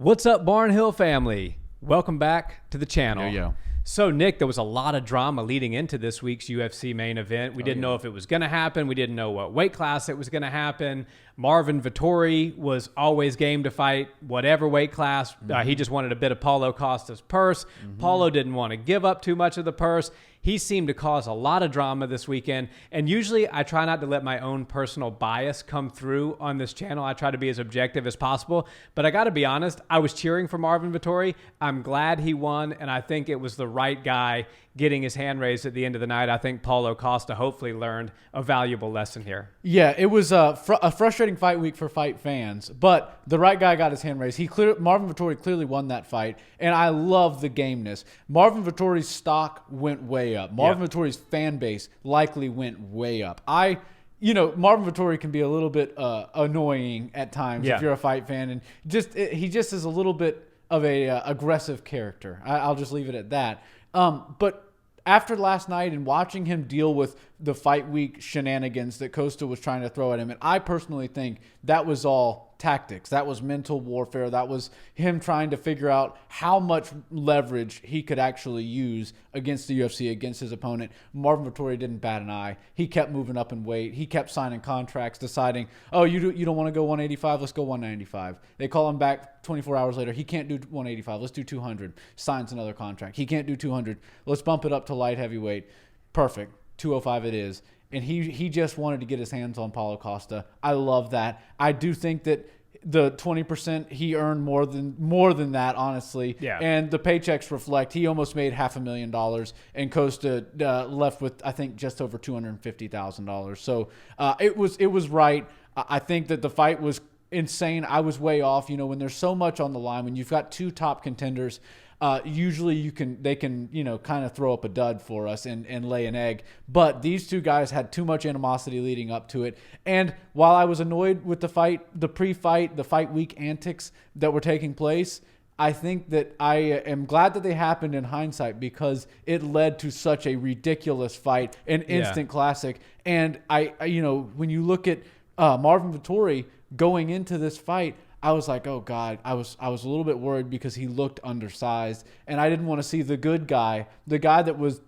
What's up, Barnhill family? Welcome back to the channel. Yo. So, Nick, there was a lot of drama leading into this week's UFC main event. We didn't know if it was going to happen. We didn't know what weight class it was going to happen. Marvin Vettori was always game to fight whatever weight class. He just wanted a bit of Paulo Costa's purse. Paulo didn't want to give up too much of the purse. He seemed to cause a lot of drama this weekend. And usually I try not to let my own personal bias come through on this channel. I try to be as objective as possible. But I got to be honest, I was cheering for Marvin Vettori. I'm glad he won, and I think it was the right guy getting his hand raised at the end of the night. I think Paulo Costa hopefully learned a valuable lesson here. Yeah, it was a frustrating fight week for fight fans, but the right guy got his hand raised. Marvin Vettori clearly won that fight, and I love the gameness. Marvin Vettori's stock went way up. Marvin Vettori's fan base likely went way up. Marvin Vettori can be a little bit annoying at times if you're a fight fan, and he just is a little bit of a aggressive character. I'll just leave it at that. But after last night and watching him deal with the fight week shenanigans that Costa was trying to throw at him, and I personally think that was all tactics. That was mental warfare. That was him trying to figure out how much leverage he could actually use against the UFC, against his opponent. Marvin Vettori didn't bat an eye. He kept moving up in weight. He kept signing contracts, deciding, oh, you don't want to go 185? Let's go 195. They call him back 24 hours later. He can't do 185. Let's do 200. Signs another contract. He can't do 200. Let's bump it up to light heavyweight. Perfect. 205 it is. And he just wanted to get his hands on Paulo Costa. I love that. I do think that the 20% he earned more than that, honestly. Yeah. And the paychecks reflect he almost made $500,000, and Costa left with, I think, just over $250,000. So it was right. I think that the fight was insane. I was way off. When there's so much on the line, when you've got two top contenders, usually they can kind of throw up a dud for us and lay an egg. But these two guys had too much animosity leading up to it. And while I was annoyed with the fight week antics that were taking place, I think that I am glad that they happened in hindsight, because it led to such a ridiculous fight, an instant classic. And when you look at Marvin Vettori going into this fight, I was like, oh God, I was a little bit worried because he looked undersized, and I didn't want to see the good guy, the guy that was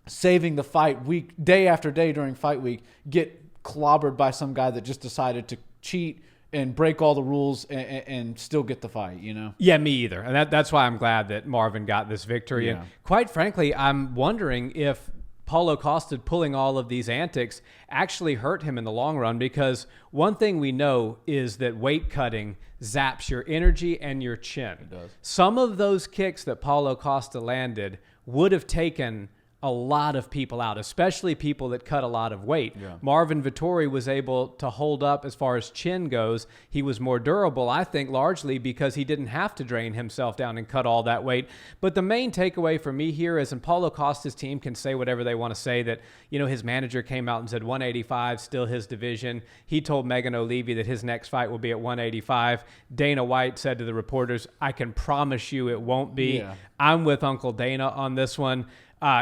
saving the fight day after day during fight week, get clobbered by some guy that just decided to cheat and break all the rules and still get the fight, Yeah, me either. And that's why I'm glad that Marvin got this victory. Yeah. And quite frankly, I'm wondering if Paulo Costa pulling all of these antics actually hurt him in the long run, because one thing we know is that weight cutting zaps your energy and your chin. It does. Some of those kicks that Paulo Costa landed would have taken a lot of people out, especially people that cut a lot of weight. Yeah. Marvin Vettori was able to hold up as far as chin goes. He was more durable, I think, largely because he didn't have to drain himself down and cut all that weight. But the main takeaway for me here is, and Paulo Costa's team can say whatever they want to say, that, his manager came out and said 185, still his division. He told Megan O'Leary that his next fight will be at 185. Dana White said to the reporters, I can promise you it won't be. Yeah. I'm with Uncle Dana on this one.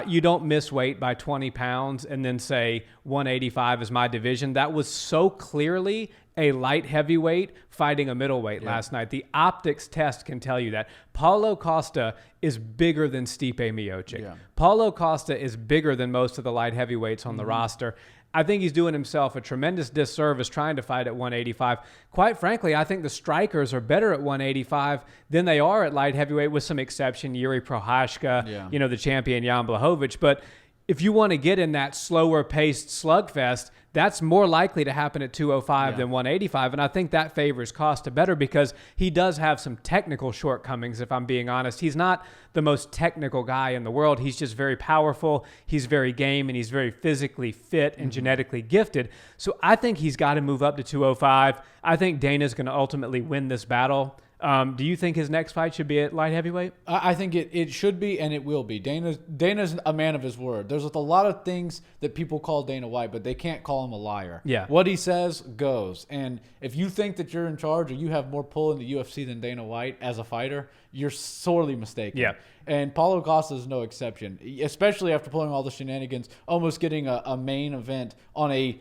You don't miss weight by 20 pounds and then say 185 is my division. That was so clearly a light heavyweight fighting a middleweight last night. The optics test can tell you that. Paulo Costa is bigger than Stipe Miocic. Yeah. Paulo Costa is bigger than most of the light heavyweights on the roster. I think he's doing himself a tremendous disservice trying to fight at 185. Quite frankly, I think the strikers are better at 185 than they are at light heavyweight, with some exception, Yuri Prochazka, the champion Jan Blachowicz. But if you want to get in that slower paced slugfest, that's more likely to happen at 205 than 185. And I think that favors Costa better, because he does have some technical shortcomings, if I'm being honest. He's not the most technical guy in the world. He's just very powerful. He's very game, and he's very physically fit and genetically gifted. So I think he's got to move up to 205. I think Dana's going to ultimately win this battle. Do you think his next fight should be at light heavyweight? I think it should be, and it will be. Dana's a man of his word. There's a lot of things that people call Dana White, but they can't call him a liar. Yeah. What he says goes. And if you think that you're in charge or you have more pull in the UFC than Dana White as a fighter, you're sorely mistaken. Yeah. And Paulo Costa is no exception, especially after pulling all the shenanigans, almost getting a main event on a,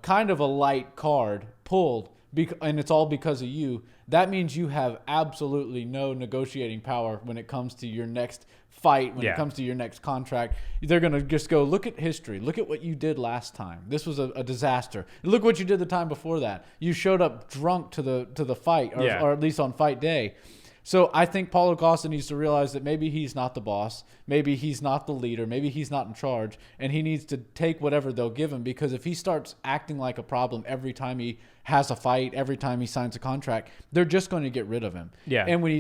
kind of a light card pulled and it's all because of you, that means you have absolutely no negotiating power when it comes to your next fight, when it comes to your next contract. They're going to just go, look at history. Look at what you did last time. This was a disaster. Look what you did the time before that. You showed up drunk to the fight, or at least on fight day. So I think Paulo Costa needs to realize that maybe he's not the boss, maybe he's not the leader, maybe he's not in charge, and he needs to take whatever they'll give him, because if he starts acting like a problem every time he has a fight, every time he signs a contract, they're just going to get rid of him. Yeah. And when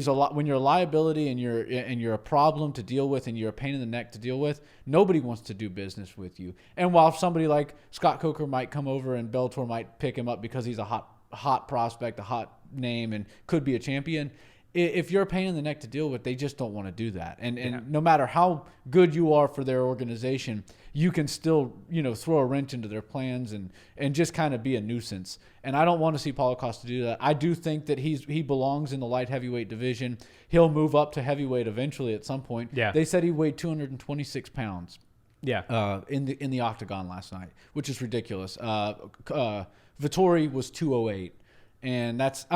you're a liability and you're a problem to deal with and you're a pain in the neck to deal with, nobody wants to do business with you. And while somebody like Scott Coker might come over and Bellator might pick him up because he's a hot prospect, a hot name, and could be a champion, if you're a pain in the neck to deal with, they just don't want to do that. And no matter how good you are for their organization, you can still, throw a wrench into their plans and just kind of be a nuisance. And I don't want to see Paulo Costa do that. I do think that he belongs in the light heavyweight division. He'll move up to heavyweight eventually at some point. Yeah. They said he weighed 226 pounds. Yeah. In the octagon last night, which is ridiculous. Vettori was 208. And that's,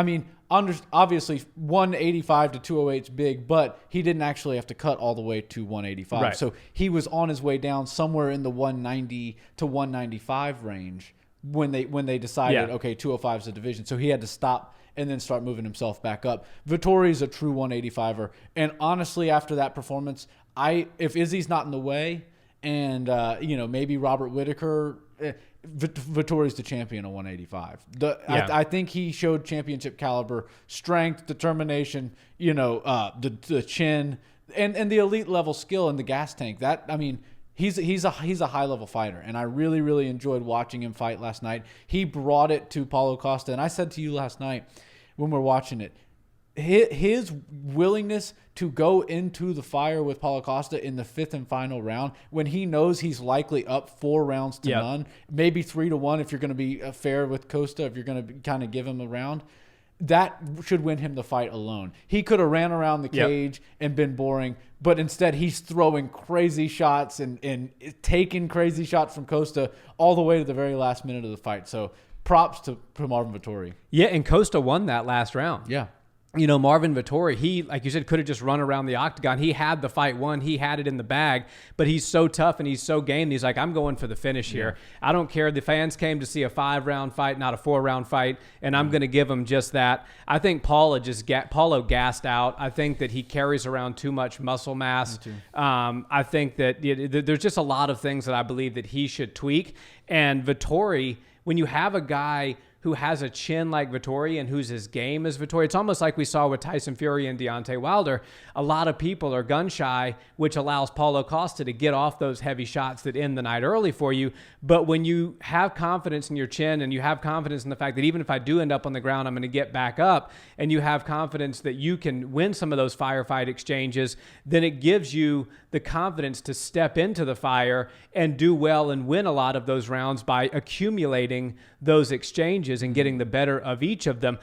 obviously 185 to 208 is big, but he didn't actually have to cut all the way to 185. Right. So he was on his way down somewhere in the 190 to 195 range when they decided, okay, 205 is a division. So he had to stop and then start moving himself back up. Vettori's a true 185er. And honestly, after that performance, if Izzy's not in the way and, maybe Robert Whitaker, Vettori's the champion of 185. I think he showed championship caliber strength, determination, the chin, and the elite level skill in the gas tank. He's a high level fighter, and I really, really enjoyed watching him fight last night. He brought it to Paulo Costa, and I said to you last night when we were watching it, his willingness to go into the fire with Paulo Costa in the 5th and final round, when he knows he's likely up 4 rounds to none, maybe 3-1 if you're going to be fair with Costa, if you're going to kind of give him a round, that should win him the fight alone. He could have ran around the cage and been boring, but instead he's throwing crazy shots and taking crazy shots from Costa all the way to the very last minute of the fight. So props to Marvin Vettori. Yeah, and Costa won that last round. Yeah. Marvin Vettori, he, like you said, could have just run around the octagon. He had the fight won. He had it in the bag, but he's so tough and he's so game. He's like, I'm going for the finish here. I don't care. The fans came to see a 5-round fight, not a 4-round fight, and I'm going to give him just that. I think Paulo gassed out. I think that he carries around too much muscle mass. I think that there's just a lot of things that I believe that he should tweak. And Vettori, when you have a guy who has a chin like Vettori and whose his game is Vettori. It's almost like we saw with Tyson Fury and Deontay Wilder. A lot of people are gun shy, which allows Paulo Costa to get off those heavy shots that end the night early for you. But when you have confidence in your chin and you have confidence in the fact that even if I do end up on the ground, I'm going to get back up, and you have confidence that you can win some of those firefight exchanges, then it gives you the confidence to step into the fire and do well and win a lot of those rounds by accumulating those exchanges and getting the better of each of them.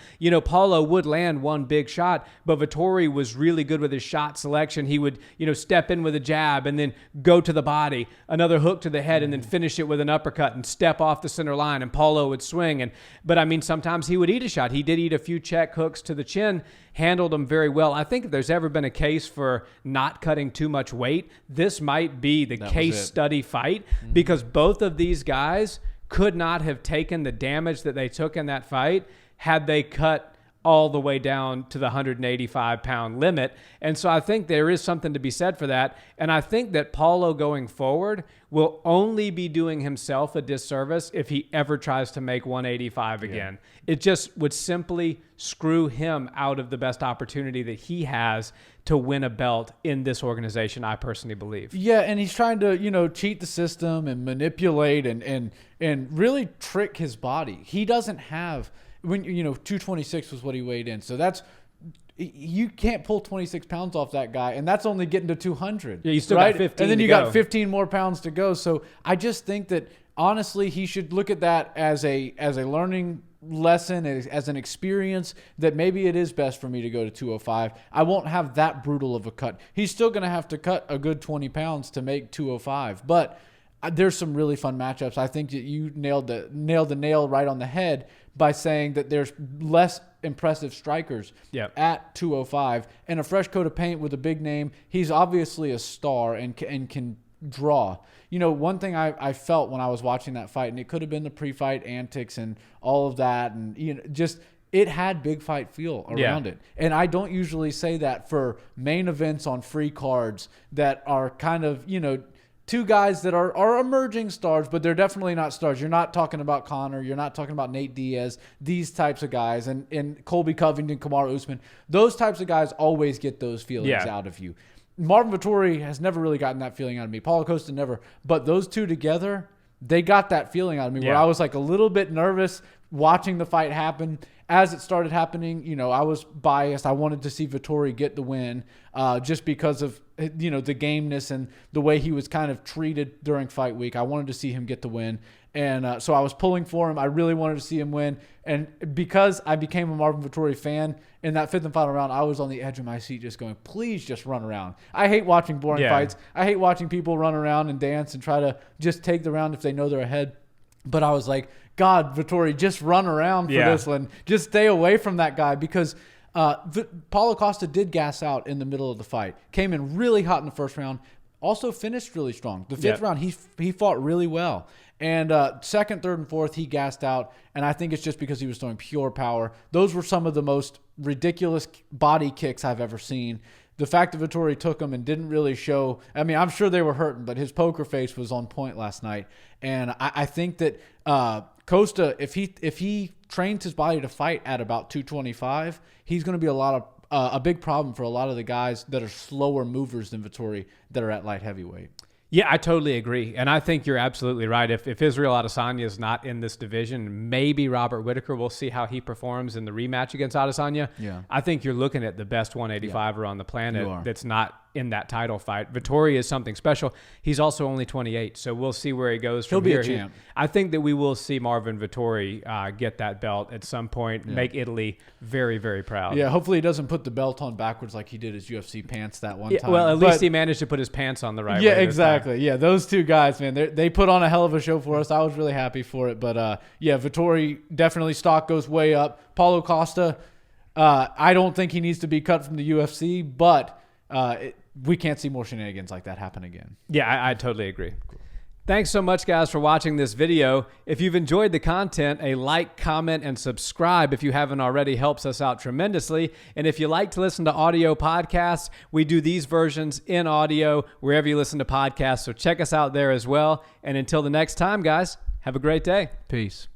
Paulo would land one big shot, but Vettori was really good with his shot selection. He would, step in with a jab and then go to the body, another hook to the head, and then finish it with an uppercut and step off the center line, and Paulo would swing. But sometimes he would eat a shot. He did eat a few check hooks to the chin, handled them very well. I think if there's ever been a case for not cutting too much weight, this might be the case study fight, because both of these guys could not have taken the damage that they took in that fight had they cut all the way down to the 185-pound limit. And so I think there is something to be said for that. And I think that Paulo going forward will only be doing himself a disservice if he ever tries to make 185 again. It just would simply screw him out of the best opportunity that he has to win a belt in this organization, I personally believe. Yeah, and he's trying to, cheat the system and manipulate and really trick his body. He doesn't have... 226 was what he weighed in. So you can't pull 26 pounds off that guy, and that's only getting to 200. Yeah, you still got 15 and then you to go. got 15 more pounds to go. So I just think that honestly, he should look at that as a learning lesson, as an experience, that maybe it is best for me to go to 205. I won't have that brutal of a cut. He's still going to have to cut a good 20 pounds to make 205, but there's some really fun matchups. I think that you nailed the nail right on the head by saying that there's less impressive strikers at 205 and a fresh coat of paint with a big name. He's obviously a star and can draw. You know, one thing I felt when I was watching that fight, and it could have been the pre-fight antics and all of that, and you know, just it had big fight feel around it. And I don't usually say that for main events on free cards that are kind of, you know, two guys that are emerging stars, but they're definitely not stars. You're not talking about Conor. You're not talking about Nate Diaz, these types of guys, and Colby Covington, Kamaru Usman. Those types of guys always get those feelings out of you. Marvin Vettori has never really gotten that feeling out of me. Paulo Costa never. But those two together, they got that feeling out of me where I was like a little bit nervous watching the fight happen. As it started happening, you know, I was biased. I wanted to see Vettori get the win just because of, you know, the gameness and the way he was kind of treated during fight week. I wanted to see him get the win. And so I was pulling for him. I really wanted to see him win. And because I became a Marvin Vettori fan, in that fifth and final round, I was on the edge of my seat just going, please just run around. I hate watching boring fights. I hate watching people run around and dance and try to just take the round if they know they're ahead. But I was like, God, Vettori, just run around for this one. Just stay away from that guy because Paulo Costa did gas out in the middle of the fight. Came in really hot in the first round. Also finished really strong. The fifth round, he fought really well. And second, third, and fourth, he gassed out. And I think it's just because he was throwing pure power. Those were some of the most ridiculous body kicks I've ever seen. The fact that Vettori took them and didn't really show, I mean, I'm sure they were hurting, but his poker face was on point last night. And I think that Costa, if he trains his body to fight at about 225, he's going to be a big problem for a lot of the guys that are slower movers than Vettori that are at light heavyweight. Yeah, I totally agree. And I think you're absolutely right. If Israel Adesanya is not in this division, maybe Robert Whittaker, we'll see how he performs in the rematch against Adesanya. Yeah. I think you're looking at the best 185er on the planet that's not in that title fight. Vettori is something special. He's also only 28, so we'll see where he goes from here. He'll be a champ. I think that we will see Marvin Vettori get that belt at some point, make Italy very, very proud. Yeah, hopefully he doesn't put the belt on backwards like he did his UFC pants that one time. Well, at least he managed to put his pants on the right way. Yeah, exactly. Yeah, those two guys, man, they put on a hell of a show for us. I was really happy for it. But, yeah, Vettori, definitely stock goes way up. Paulo Costa, I don't think he needs to be cut from the UFC, but we can't see more shenanigans like that happen again. Yeah, I totally agree. Thanks so much, guys, for watching this video. If you've enjoyed the content, a like, comment, and subscribe if you haven't already helps us out tremendously. And if you like to listen to audio podcasts, we do these versions in audio wherever you listen to podcasts. So check us out there as well. And until the next time, guys, have a great day. Peace.